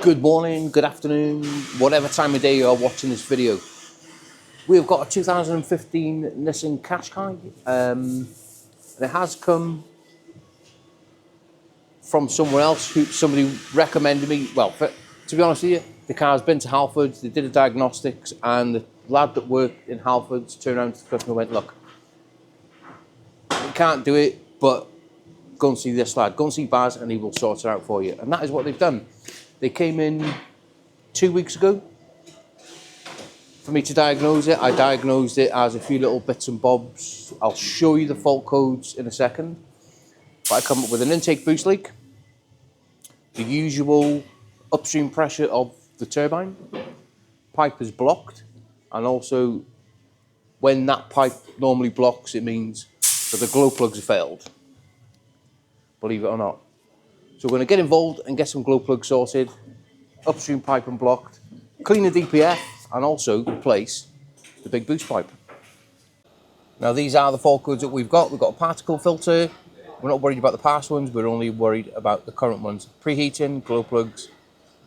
Good morning, good afternoon, whatever time of day you are watching this video. We've got a 2015 Nissan Qashqai. It has come from somewhere else. Somebody recommended me. Well, to be honest with you, the car's been to Halfords. They did a diagnostics, and the lad that worked in Halfords turned around to the customer and went, "Look, you can't do it, but go and see this lad. Go and see Baz, and he will sort it out for you." And that is what they've done. They came in 2 weeks ago for me to diagnose it. I diagnosed it as a few little bits and bobs. I'll show you the fault codes in a second. But I come up with an intake boost leak, the usual upstream pressure of the turbine, pipe is blocked, and also when that pipe normally blocks, it means that the glow plugs have failed, believe it or not. So we're going to get involved and get some glow plugs sorted, upstream pipe unblocked, clean the DPF, and also replace the big boost pipe. Now these are the fault codes that we've got. We've got a particle filter. We're not worried about the past ones, we're only worried about the current ones. Preheating, glow plugs,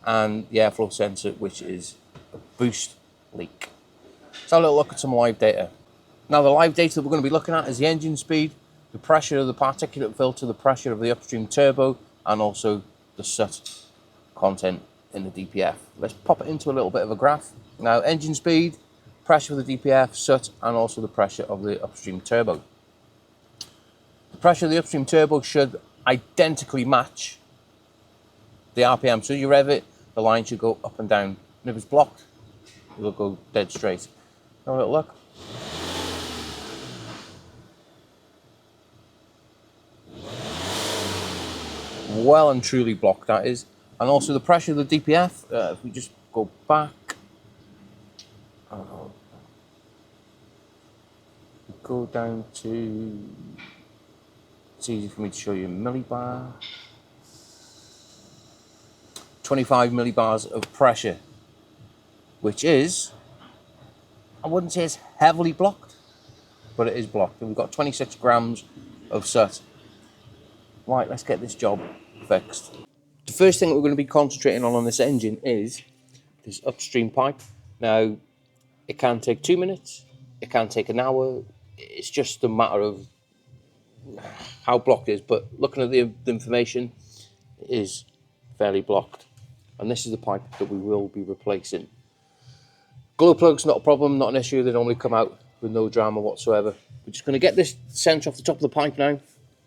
and the airflow sensor, which is a boost leak. Let's have a little look at some live data. Now the live data that we're going to be looking at is the engine speed, the pressure of the particulate filter, the pressure of the upstream turbo, and also the soot content in the DPF. Let's pop it into a little bit of a graph. Now engine speed, pressure of the DPF, soot, and also the pressure of the upstream turbo. The pressure of the upstream turbo should identically match the RPM. So you rev it, the line should go up and down. And if it's blocked, it'll go dead straight. Have a little look. Well and truly blocked, that is. And also the pressure of the DPF, if we just go back, go down to, it's easy for me to show you, millibar, 25 millibars of pressure, which is, I wouldn't say it's heavily blocked, but it is blocked. And we've got 26 grams of soot. Right, let's get this job fixed. The first thing that we're going to be concentrating on this engine is this upstream pipe. Now, it can take 2 minutes, it can take an hour. It's just a matter of how blocked it is, but looking at the information, it is fairly blocked. And this is the pipe that we will be replacing. Glow plugs, not a problem, not an issue. They normally come out with no drama whatsoever. We're just going to get this sensor off the top of the pipe now,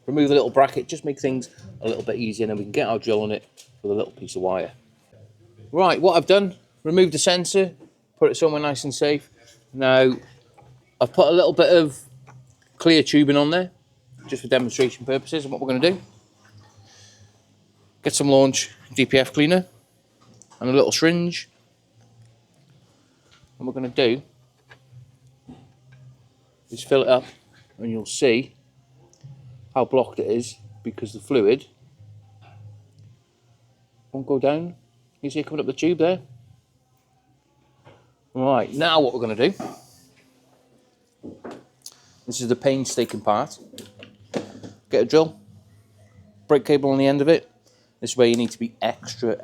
remove the little bracket, just make things a little bit easier, and then we can get our drill on it with a little piece of wire. Right, what I've done, removed the sensor, put it somewhere nice and safe. Now, I've put a little bit of clear tubing on there, just for demonstration purposes. And what we're going to do, get some launch DPF cleaner and a little syringe. And what we're going to do is fill it up, and you'll see how blocked it is because the fluid won't go down. You see it coming up the tube there. Right, now what we're going to do, this is the painstaking part. Get a drill, brake cable on the end of it. This way you need to be extra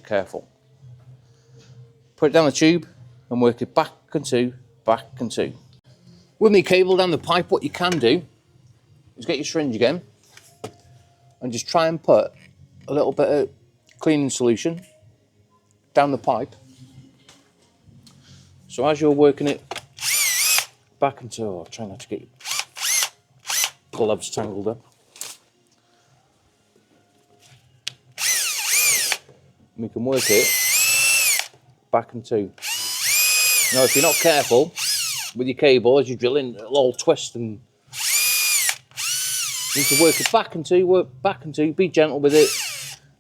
careful. Put it down the tube and work it back and two. With me cable down the pipe, what you can do is get your syringe again and just try and put a little bit of cleaning solution down the pipe. So as you're working it back into, I'll try not to get your gloves tangled up. We can work it back and two. Now if you're not careful with your cable as you're drilling, it'll all twist, and you need to work it back and two, be gentle with it,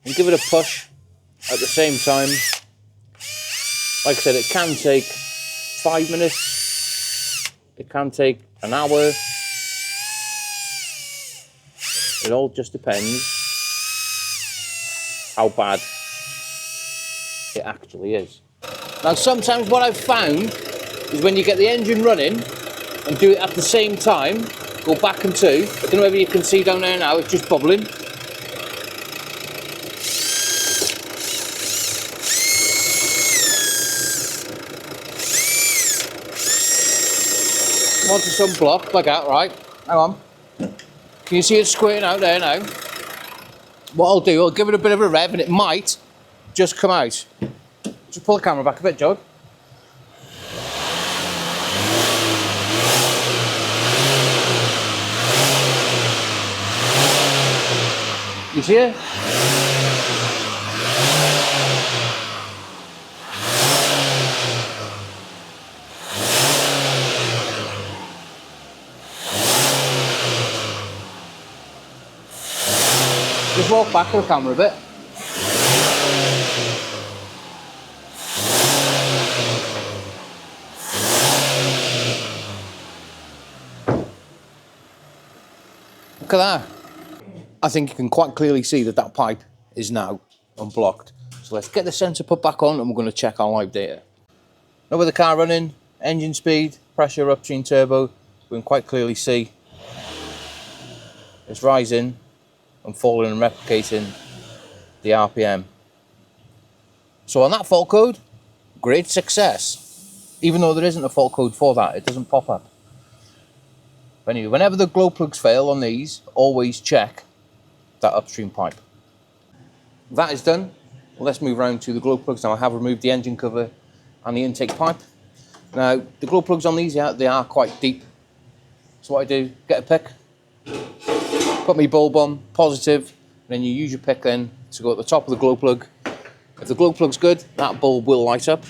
and give it a push at the same time. Like I said, it can take 5 minutes, it can take an hour. It all just depends how bad it actually is. Now sometimes what I've found is when you get the engine running and do it at the same time, go back and two, I don't know whether you can see down there now, it's just bubbling. onto some block like that, right? Hang on. Can you see it squirting out there now? What I'll do, I'll give it a bit of a rev and it might just come out. Just pull the camera back a bit, Joe. You see it? Just walk back to the camera a bit. Look at that. I think you can quite clearly see that that pipe is now unblocked. So let's get the sensor put back on and we're going to check our live data. Now with the car running, engine speed, pressure, upstream turbo, we can quite clearly see it's rising and falling and replicating the RPM. So on that fault code, great success. Even though there isn't a fault code for that, it doesn't pop up. But anyway, whenever the glow plugs fail on these, always check that upstream pipe. That is done. Let's move around to the glow plugs. Now I have removed the engine cover and the intake pipe. Now the glow plugs on these, they are quite deep. So what I do, get a pick, put my bulb on, positive, and then you use your pick then to go at the top of the glow plug. If the glow plug's good, that bulb will light up.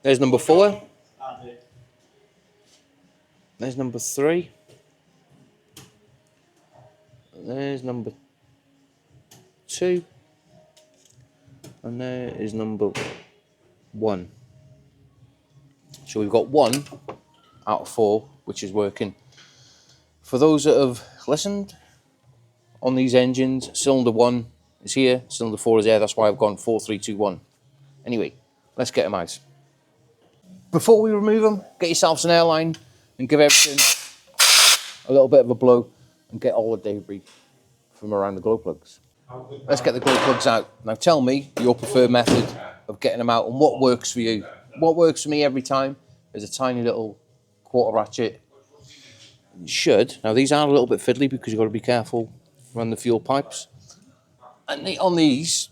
There's number 4. There's number 3. There's number 2. And there is number 1. So we've got 1 out of 4, which is working. For those that have listened, on these engines, cylinder 1 is here, cylinder 4 is there, that's why I've gone 4, 3, 2, 1. Anyway, let's get them out. Before we remove them, get yourself an airline and give everything a little bit of a blow and get all the debris from around the glow plugs. Let's get the glow plugs out. Now tell me your preferred method of getting them out and what works for you. What works for me every time is a tiny little quarter ratchet. You should. Now these are a little bit fiddly because you've got to be careful around the fuel pipes. And on these,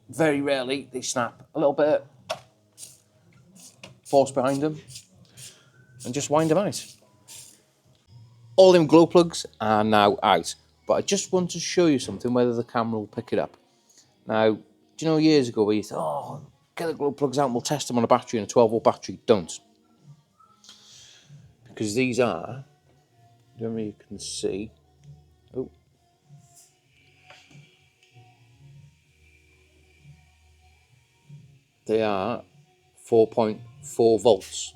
very rarely they snap. A little bit of force behind them and just wind them out. All them glow plugs are now out, but I just want to show you something, whether the camera will pick it up. Now, do you know years ago where you thought, oh, get the glow plugs out and we'll test them on a battery, and a 12 volt battery? Don't. Because these are, I don't know if you can see, oh, they are 4.4 volts.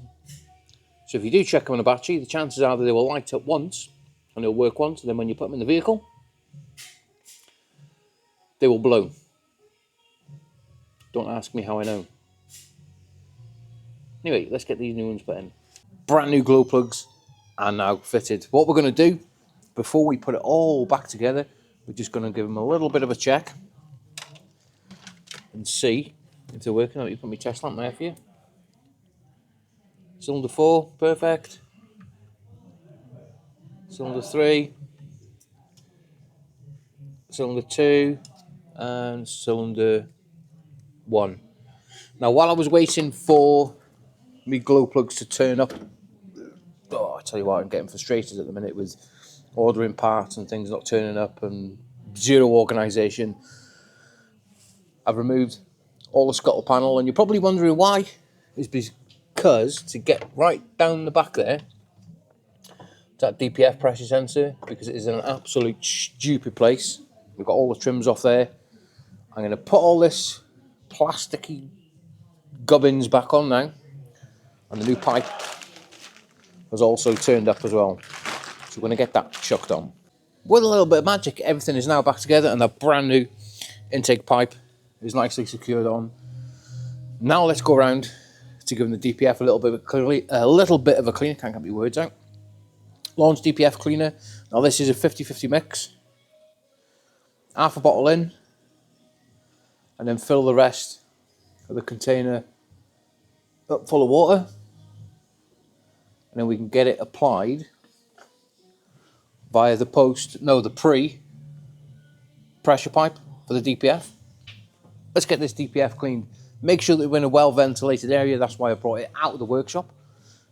So if you do check them on a battery, the chances are that they will light up once and they'll work once, and then when you put them in the vehicle, they will blow. Don't ask me how I know. Anyway, let's get these new ones put in. Brand new glow plugs are now fitted. What we're going to do, before we put it all back together, we're just going to give them a little bit of a check and see if they're working. Let me put my test lamp there for you. Cylinder 4, perfect. Cylinder 3, cylinder 2, and cylinder 1. Now, while I was waiting for me glow plugs to turn up, oh, I tell you what, I'm getting frustrated at the minute with ordering parts and things not turning up and zero organisation. I've removed all the scuttle panel, and you're probably wondering why. It's because to get right down the back there, that DPF pressure sensor, because it is in an absolute stupid place. We've got all the trims off there. I'm going to put all this plasticky gubbins back on now, and the new pipe has also turned up as well. So we're going to get that chucked on. With a little bit of magic, everything is now back together, and the brand new intake pipe is nicely secured on. Now let's go around to give them the DPF a little bit of a cleaner. Can't get my words out. Launch DPF cleaner. Now this is a 50-50 mix. Half a bottle in, and then fill the rest of the container up full of water, and then we can get it applied via the pre-pressure pipe for the DPF. Let's get this DPF cleaned. Make sure that we're in a well-ventilated area. That's why I brought it out of the workshop.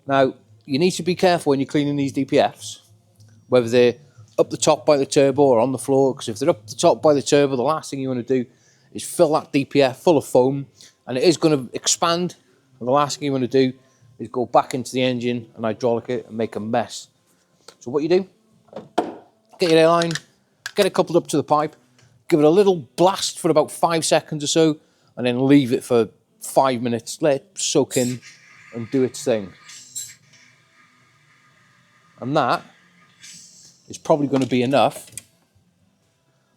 Now, you need to be careful when you're cleaning these DPFs, whether they're up the top by the turbo or on the floor, because if they're up the top by the turbo, the last thing you want to do is fill that DPF full of foam, and it is going to expand, and the last thing you want to do is go back into the engine and hydraulic it and make a mess. So what you do, get your airline, get it coupled up to the pipe, give it a little blast for about 5 seconds or so, and then leave it for 5 minutes, let it soak in and do its thing. And that is probably going to be enough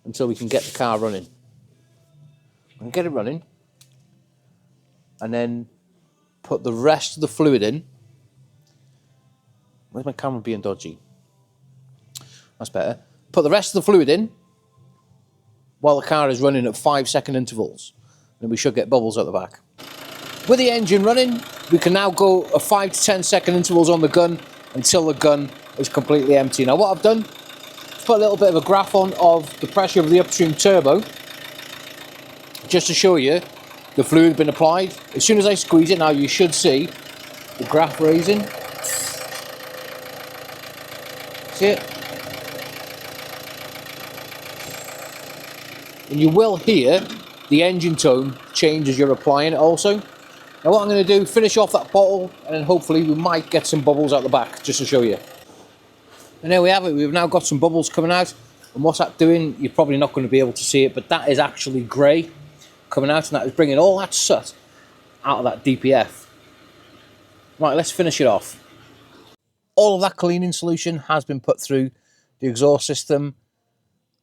until we can get the car running. And get it running, and then put the rest of the fluid in. Where's my camera being dodgy? That's better. Put the rest of the fluid in while the car is running at 5-second intervals. And we should get bubbles at the back. With the engine running, we can now go at 5 to 10 second intervals on the gun until the gun is completely empty. Now what I've done, put a little bit of a graph on of the pressure of the upstream turbo, just to show you the fluid been applied. As soon as I squeeze it now, you should see the graph raising. See it? And you will hear the engine tone change as you're applying it also. Now what I'm going to do, finish off that bottle, and then hopefully we might get some bubbles out the back, just to show you. And there we have it, we've now got some bubbles coming out. And what's that doing? You're probably not going to be able to see it, but that is actually grey coming out, and that is bringing all that soot out of that DPF. Right, let's finish it off. All of that cleaning solution has been put through the exhaust system.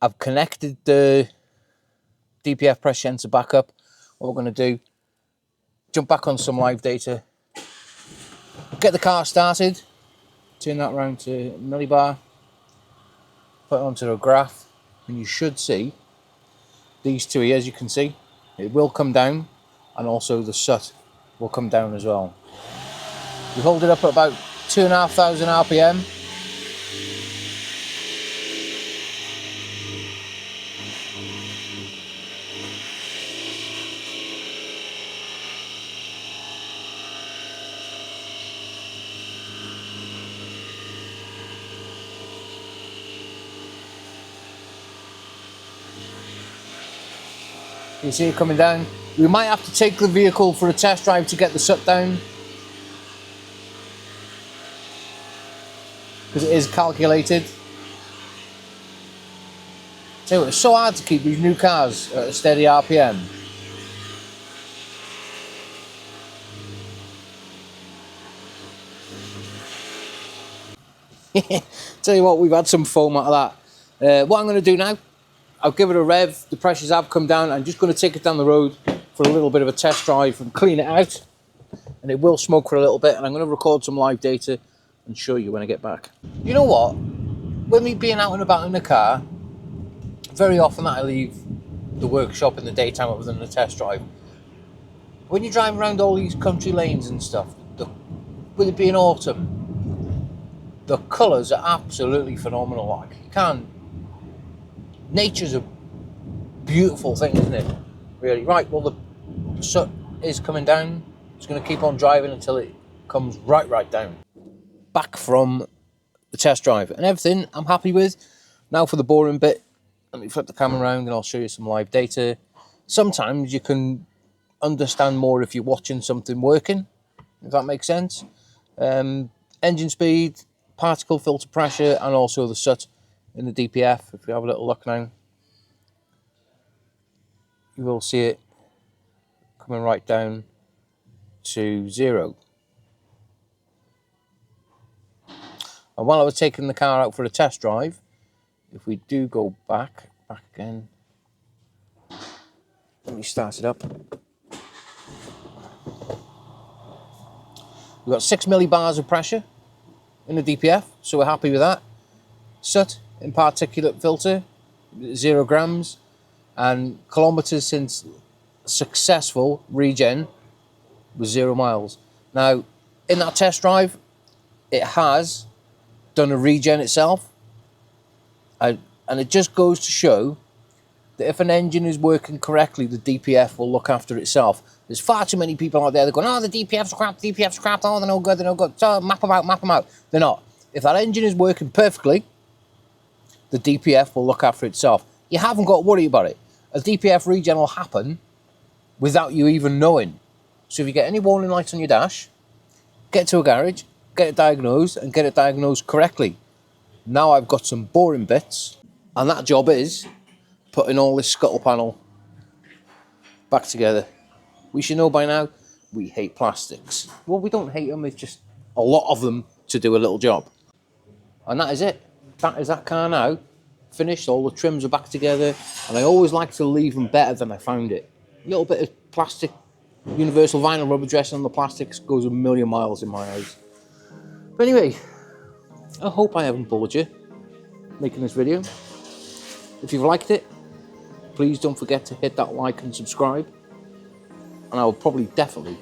I've connected the DPF pressure sensor back up. What we're going to do, jump back on some live data, get the car started, turn that around to millibar, put it onto a graph, and you should see these two here. As you can see, it will come down, and also the soot will come down as well. We hold it up at about 2,500 RPM. You see it coming down. We might have to take the vehicle for a test drive to get the soot down, because it is calculated. So it's so hard to keep these new cars at a steady RPM. Tell you what, we've had some foam out of that. What I'm going to do now, I'll give it a rev, the pressures have come down. I'm just going to take it down the road for a little bit of a test drive and clean it out. And it will smoke for a little bit, and I'm going to record some live data and show you when I get back. You know what? With me being out and about in the car, very often that I leave the workshop in the daytime other than the test drive. When you drive around all these country lanes and stuff, with it being autumn, the colours are absolutely phenomenal. Like, you can't... Nature's a beautiful thing, isn't it? Really. Right, well, the soot is coming down. It's going to keep on driving until it comes right down. Back from the test drive, and everything I'm happy with. Now for the boring bit, let me flip the camera around and I'll show you some live data. Sometimes you can understand more if you're watching something working, if that makes sense. Engine speed, particle filter pressure, and also the soot in the DPF. If we have a little look now, you will see it coming right down to 0. And while I was taking the car out for a test drive, if we do go back again, let me start it up. We've got 6 millibars of pressure in the DPF, so we're happy with that. Soot in particulate filter, 0 grams, and kilometers since successful regen was 0 miles. Now, in that test drive, it has done a regen itself. And it just goes to show that if an engine is working correctly, the DPF will look after itself. There's far too many people out there that are going, oh, the DPF's crap, the DPF's crap, oh, they're no good, they're no good. So map them out, map them out. They're not. If that engine is working perfectly, the DPF will look after itself. You haven't got to worry about it. A DPF regen will happen without you even knowing. So if you get any warning lights on your dash, get to a garage, get it diagnosed, and get it diagnosed correctly. Now I've got some boring bits, and that job is putting all this scuttle panel back together. We should know by now, we hate plastics. Well, we don't hate them, it's just a lot of them to do a little job. And that is it. That is that car now, finished, all the trims are back together, and I always like to leave them better than I found it. A little bit of plastic, universal vinyl rubber dressing on the plastics goes a million miles in my eyes. But anyway, I hope I haven't bored you making this video. If you've liked it, please don't forget to hit that like and subscribe. And I will probably definitely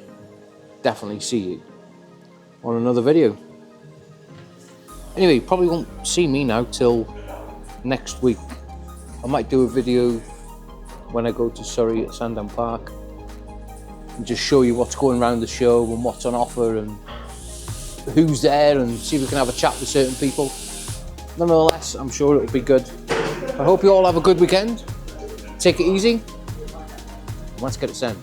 see you on another video. Anyway, you probably won't see me now till next week. I might do a video when I go to Surrey at Sandown Park and just show you what's going around the show and what's on offer and who's there, and see if we can have a chat with certain people. Nonetheless, I'm sure it'll be good. I hope you all have a good weekend. Take it easy. Let's get it sent.